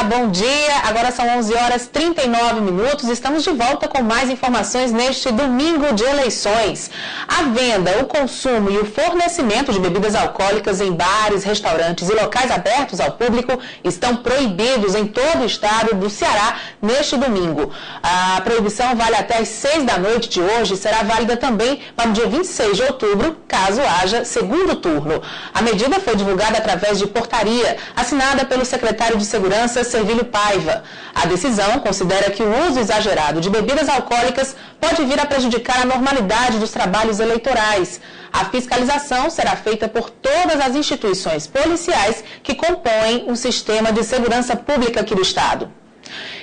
bom dia. Agora são 11h39. Estamos de volta com mais informações neste domingo de eleições. A venda, o consumo e o fornecimento de bebidas alcoólicas em bares, restaurantes e locais abertos ao público estão proibidos em todo o estado do Ceará neste domingo. A proibição vale até às 6 da noite de hoje e será válida também para o dia 26 de outubro, caso haja segundo turno. A medida foi divulgada através de portaria, assinada pelo secretário de Segurança, Servilho Paiva. A decisão considera que o uso exagerado de bebidas alcoólicas pode vir a prejudicar a normalidade dos trabalhos eleitorais. A fiscalização será feita por todas as instituições policiais que compõem o sistema de segurança pública aqui do estado.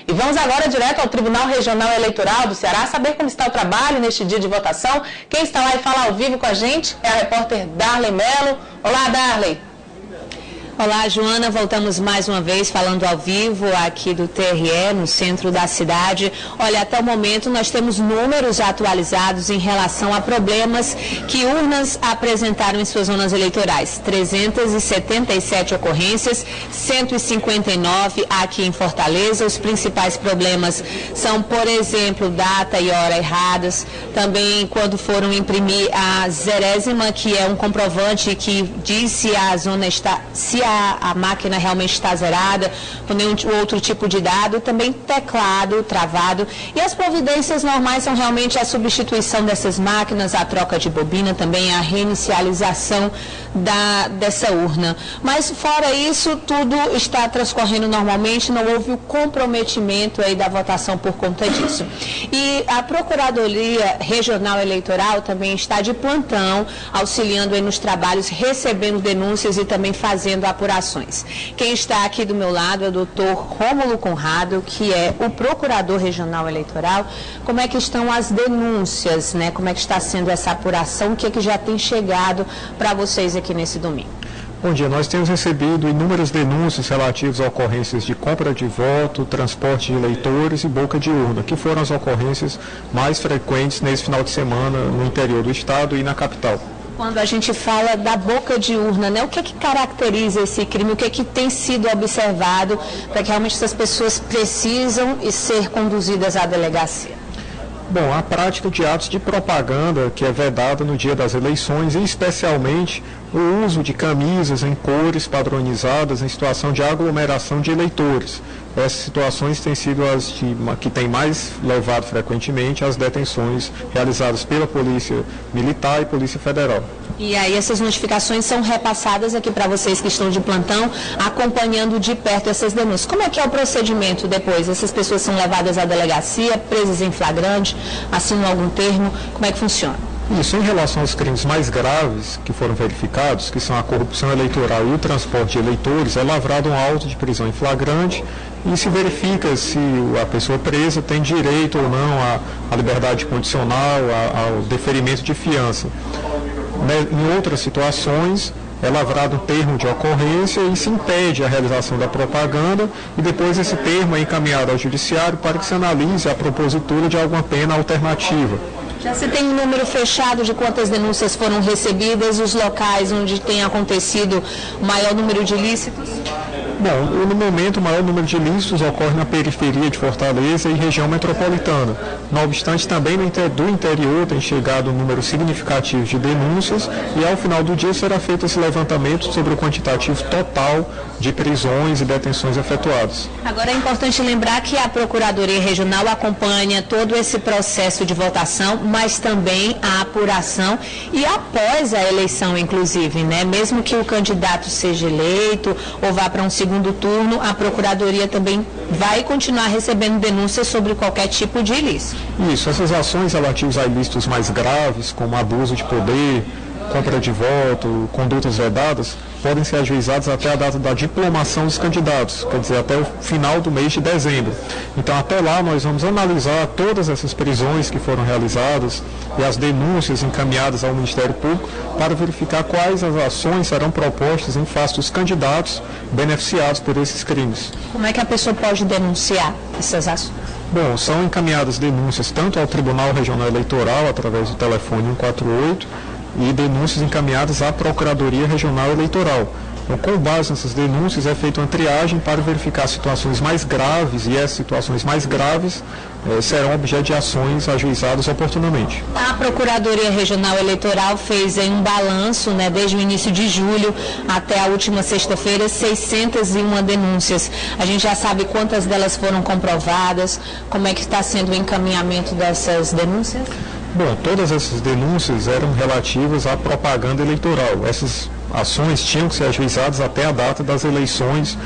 E vamos agora direto ao Tribunal Regional Eleitoral do Ceará saber como está o trabalho neste dia de votação. Quem está lá e fala ao vivo com a gente é a repórter Darley Mello. Olá, Darley. Olá, Joana, voltamos mais uma vez falando ao vivo aqui do TRE, no centro da cidade. Olha, até o momento nós temos números atualizados em relação a problemas que urnas apresentaram em suas zonas eleitorais. 377 ocorrências, 159 aqui em Fortaleza. Os principais problemas são, por exemplo, data e hora erradas. Também quando foram imprimir a zerésima, que é um comprovante que diz se a zona está... a máquina realmente está zerada, com nenhum outro tipo de dado, também teclado, travado, e as providências normais são realmente a substituição dessas máquinas, a troca de bobina, também a reinicialização dessa urna. Mas fora isso, tudo está transcorrendo normalmente, não houve o comprometimento aí da votação por conta disso. E a Procuradoria Regional Eleitoral também está de plantão, auxiliando aí nos trabalhos, recebendo denúncias e também fazendo apurações. Quem está aqui do meu lado é o doutor Rômulo Conrado, que é o Procurador Regional Eleitoral. Como é que estão as denúncias, né? Como é que está sendo essa apuração? O que é que já tem chegado para vocês aqui nesse domingo? Bom dia, nós temos recebido inúmeras denúncias relativas a ocorrências de compra de voto, transporte de eleitores e boca de urna, que foram as ocorrências mais frequentes nesse final de semana no interior do estado e na capital. Quando a gente fala da boca de urna, né? O que é que caracteriza esse crime? O que é que tem sido observado para que realmente essas pessoas precisam ser conduzidas à delegacia? Bom, a prática de atos de propaganda que é vedada no dia das eleições, e especialmente o uso de camisas em cores padronizadas em situação de aglomeração de eleitores. Essas situações têm sido as que têm mais levado frequentemente às detenções realizadas pela Polícia Militar e Polícia Federal. E aí essas notificações são repassadas aqui para vocês que estão de plantão, acompanhando de perto essas denúncias. Como é que é o procedimento depois? Essas pessoas são levadas à delegacia, presas em flagrante, assinam algum termo? Como é que funciona? Isso, em relação aos crimes mais graves que foram verificados, que são a corrupção eleitoral e o transporte de eleitores, é lavrado um auto de prisão em flagrante e se verifica se a pessoa presa tem direito ou não à liberdade condicional, ao deferimento de fiança. Em outras situações, é lavrado um termo de ocorrência e se impede a realização da propaganda e depois esse termo é encaminhado ao judiciário para que se analise a propositura de alguma pena alternativa. Já se tem um número fechado de quantas denúncias foram recebidas, os locais onde tem acontecido o maior número de ilícitos? Bom, no momento o maior número de ilícitos ocorre na periferia de Fortaleza e região metropolitana. Não obstante, também do interior tem chegado um número significativo de denúncias e ao final do dia será feito esse levantamento sobre o quantitativo total de prisões e detenções efetuadas. Agora é importante lembrar que a Procuradoria Regional acompanha todo esse processo de votação, mas também a apuração e após a eleição, inclusive, né? Mesmo que o candidato seja eleito ou vá para um segundo turno, a Procuradoria também vai continuar recebendo denúncias sobre qualquer tipo de ilícito. Isso, essas ações relativas a ilícitos mais graves, como abuso de poder, compra de voto, condutas vedadas, podem ser ajuizados até a data da diplomação dos candidatos, quer dizer, até o final do mês de dezembro. Então, até lá, nós vamos analisar todas essas prisões que foram realizadas e as denúncias encaminhadas ao Ministério Público para verificar quais as ações serão propostas em face dos candidatos beneficiados por esses crimes. Como é que a pessoa pode denunciar essas ações? Bom, são encaminhadas denúncias tanto ao Tribunal Regional Eleitoral, através do telefone 148, e denúncias encaminhadas à Procuradoria Regional Eleitoral. Então, com base nessas denúncias, é feita uma triagem para verificar situações mais graves, e essas situações mais graves serão objeto de ações ajuizadas oportunamente. A Procuradoria Regional Eleitoral fez um balanço, desde o início de julho até a última sexta-feira, 601 denúncias. A gente já sabe quantas delas foram comprovadas, como é que está sendo o encaminhamento dessas denúncias? Bom, todas essas denúncias eram relativas à propaganda eleitoral. Essas ações tinham que ser ajuizadas até a data das eleições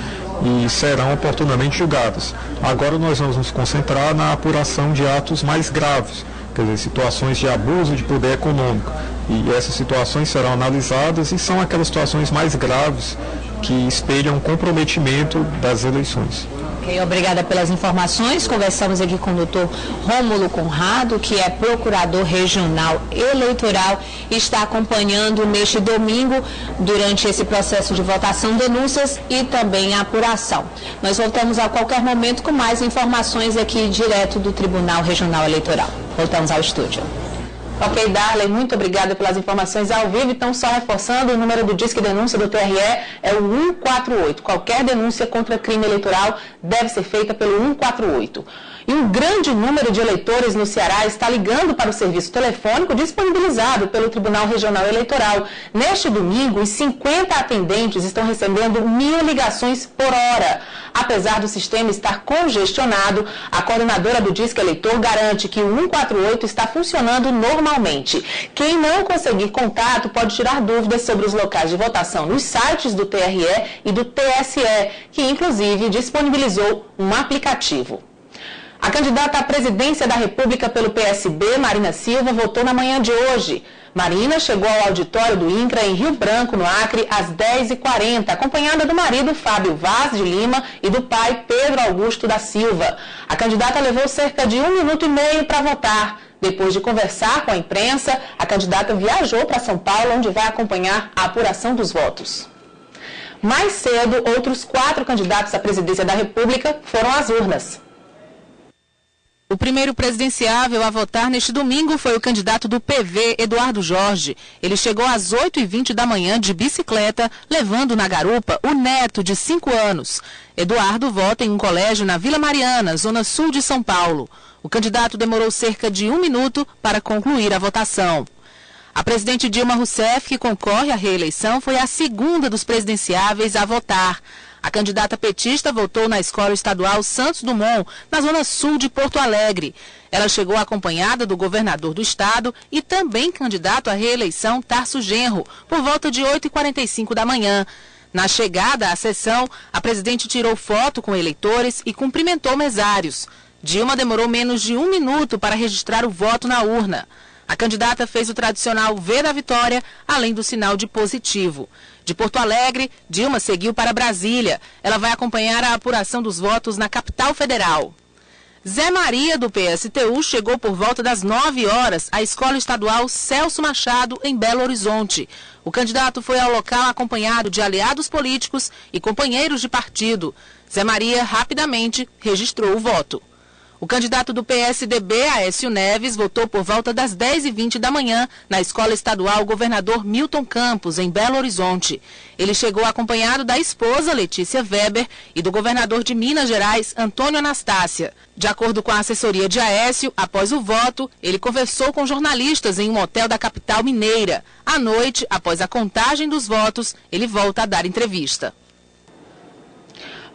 e serão oportunamente julgadas. Agora nós vamos nos concentrar na apuração de atos mais graves, quer dizer, situações de abuso de poder econômico. E essas situações serão analisadas e são aquelas situações mais graves que espelham comprometimento das eleições. Ok, obrigada pelas informações. Conversamos aqui com o doutor Rômulo Conrado, que é procurador regional eleitoral e está acompanhando neste domingo, durante esse processo de votação, denúncias e também a apuração. Nós voltamos a qualquer momento com mais informações aqui direto do Tribunal Regional Eleitoral. Voltamos ao estúdio. Ok, Darley, muito obrigada pelas informações ao vivo. Então, só reforçando, o número do Disque Denúncia do TRE é o 148. Qualquer denúncia contra crime eleitoral deve ser feita pelo 148. E um grande número de eleitores no Ceará está ligando para o serviço telefônico disponibilizado pelo Tribunal Regional Eleitoral. Neste domingo, os 50 atendentes estão recebendo 1.000 ligações por hora. Apesar do sistema estar congestionado, a coordenadora do Disque Eleitor garante que o 148 está funcionando normalmente. Quem não conseguir contato pode tirar dúvidas sobre os locais de votação nos sites do TRE e do TSE, que inclusive disponibilizou um aplicativo. A candidata à presidência da República pelo PSB, Marina Silva, votou na manhã de hoje. Marina chegou ao auditório do INCRA em Rio Branco, no Acre, às 10h40, acompanhada do marido Fábio Vaz de Lima e do pai Pedro Augusto da Silva. A candidata levou cerca de 1 minuto e meio para votar. Depois de conversar com a imprensa, a candidata viajou para São Paulo, onde vai acompanhar a apuração dos votos. Mais cedo, outros 4 candidatos à presidência da República foram às urnas. O primeiro presidenciável a votar neste domingo foi o candidato do PV, Eduardo Jorge. Ele chegou às 8h20 da manhã de bicicleta, levando na garupa o neto de 5 anos. Eduardo vota em um colégio na Vila Mariana, zona sul de São Paulo. O candidato demorou cerca de 1 minuto para concluir a votação. A presidente Dilma Rousseff, que concorre à reeleição, foi a segunda dos presidenciáveis a votar. A candidata petista votou na Escola Estadual Santos Dumont, na zona sul de Porto Alegre. Ela chegou acompanhada do governador do estado e também candidato à reeleição, Tarso Genro, por volta de 8h45 da manhã. Na chegada à sessão, a presidente tirou foto com eleitores e cumprimentou mesários. Dilma demorou menos de 1 minuto para registrar o voto na urna. A candidata fez o tradicional V da vitória, além do sinal de positivo. De Porto Alegre, Dilma seguiu para Brasília. Ela vai acompanhar a apuração dos votos na capital federal. Zé Maria, do PSTU, chegou por volta das 9 horas à Escola Estadual Celso Machado, em Belo Horizonte. O candidato foi ao local acompanhado de aliados políticos e companheiros de partido. Zé Maria rapidamente registrou o voto. O candidato do PSDB, Aécio Neves, votou por volta das 10h20 da manhã na Escola Estadual Governador Milton Campos, em Belo Horizonte. Ele chegou acompanhado da esposa, Letícia Weber, e do governador de Minas Gerais, Antônio Anastácia. De acordo com a assessoria de Aécio, após o voto, ele conversou com jornalistas em um hotel da capital mineira. À noite, após a contagem dos votos, ele volta a dar entrevista.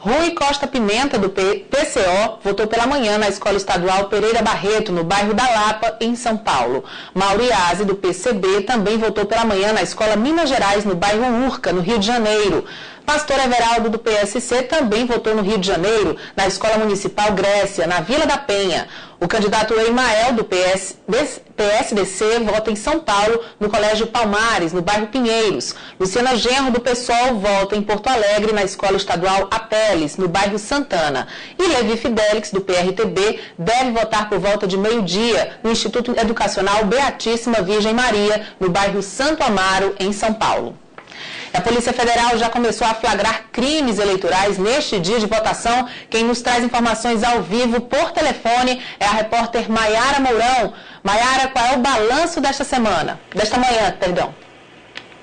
Rui Costa Pimenta, do PCO, votou pela manhã na Escola Estadual Pereira Barreto, no bairro da Lapa, em São Paulo. Mauriase, do PCB, também votou pela manhã na Escola Minas Gerais, no bairro Urca, no Rio de Janeiro. Pastor Everaldo, do PSC, também votou no Rio de Janeiro, na Escola Municipal Grécia, na Vila da Penha. O candidato Eimael, do PSDC, vota em São Paulo, no Colégio Palmares, no bairro Pinheiros. Luciana Genro, do PSOL, vota em Porto Alegre, na Escola Estadual Apeles, no bairro Santana. E Levi Fidelix, do PRTB, deve votar por volta de meio-dia no Instituto Educacional Beatíssima Virgem Maria, no bairro Santo Amaro, em São Paulo. A Polícia Federal já começou a flagrar crimes eleitorais neste dia de votação. Quem nos traz informações ao vivo por telefone é a repórter Maiara Mourão. Maiara, qual é o balanço desta manhã?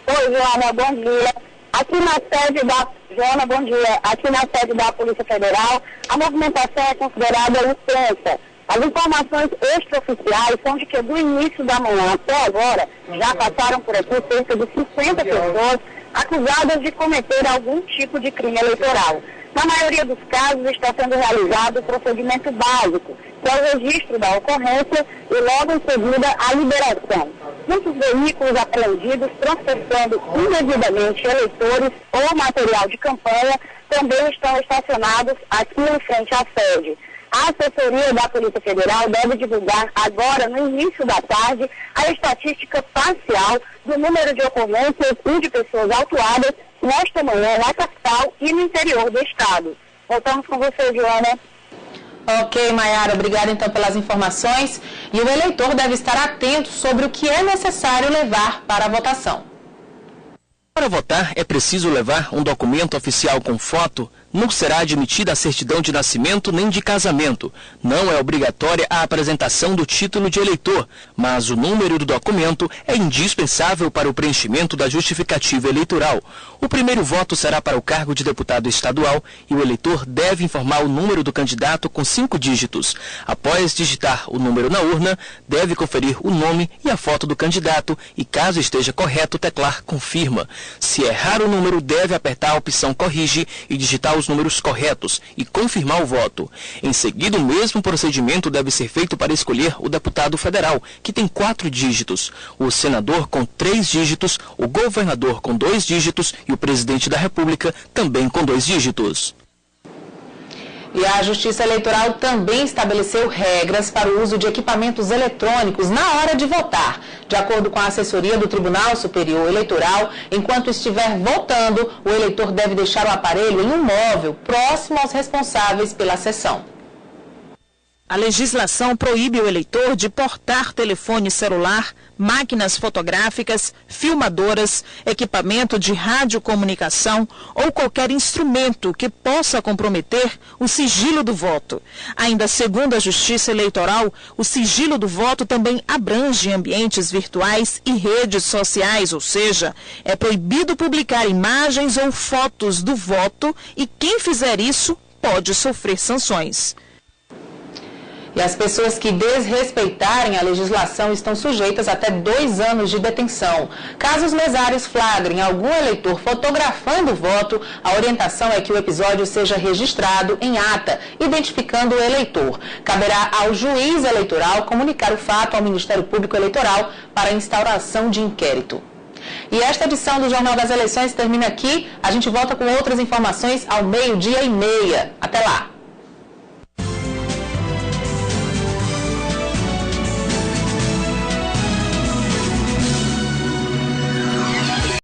Oi, Joana, bom dia. Aqui na sede da... Joana, bom dia. Aqui na sede da Polícia Federal, a movimentação é considerada intensa. As informações extraoficiais são de que do início da manhã até agora, já passaram por aqui cerca de 50 pessoas acusadas de cometer algum tipo de crime eleitoral. Na maioria dos casos está sendo realizado o procedimento básico, que é o registro da ocorrência e logo em seguida a liberação. Muitos veículos apreendidos transportando indevidamente eleitores ou material de campanha também estão estacionados aqui em frente à sede. A assessoria da Polícia Federal deve divulgar agora, no início da tarde, a estatística parcial do número de ocorrências e de pessoas autuadas nesta manhã na capital e no interior do estado. Voltamos com você, Joana. Ok, Maiara, obrigada então pelas informações. E o eleitor deve estar atento sobre o que é necessário levar para a votação. Para votar, é preciso levar um documento oficial com foto. Não será admitida a certidão de nascimento nem de casamento. Não é obrigatória a apresentação do título de eleitor, mas o número do documento é indispensável para o preenchimento da justificativa eleitoral. O primeiro voto será para o cargo de deputado estadual e o eleitor deve informar o número do candidato com 5 dígitos. Após digitar o número na urna, deve conferir o nome e a foto do candidato e, caso esteja correto, teclar confirma. Se errar o número, deve apertar a opção corrige e digitar os números corretos e confirmar o voto. Em seguida, o mesmo procedimento deve ser feito para escolher o deputado federal, que tem 4 dígitos, o senador com 3 dígitos, o governador com 2 dígitos e o presidente da República também com 2 dígitos. E a Justiça Eleitoral também estabeleceu regras para o uso de equipamentos eletrônicos na hora de votar. De acordo com a assessoria do Tribunal Superior Eleitoral, enquanto estiver votando, o eleitor deve deixar o aparelho em um móvel próximo aos responsáveis pela sessão. A legislação proíbe o eleitor de portar telefone celular, máquinas fotográficas, filmadoras, equipamento de radiocomunicação ou qualquer instrumento que possa comprometer o sigilo do voto. Ainda segundo a Justiça Eleitoral, o sigilo do voto também abrange ambientes virtuais e redes sociais, ou seja, é proibido publicar imagens ou fotos do voto e quem fizer isso pode sofrer sanções. E as pessoas que desrespeitarem a legislação estão sujeitas até 2 anos de detenção. Caso os mesários flagrem algum eleitor fotografando o voto, a orientação é que o episódio seja registrado em ata, identificando o eleitor. Caberá ao juiz eleitoral comunicar o fato ao Ministério Público Eleitoral para a instauração de inquérito. E esta edição do Jornal das Eleições termina aqui. A gente volta com outras informações ao 12:30. Até lá!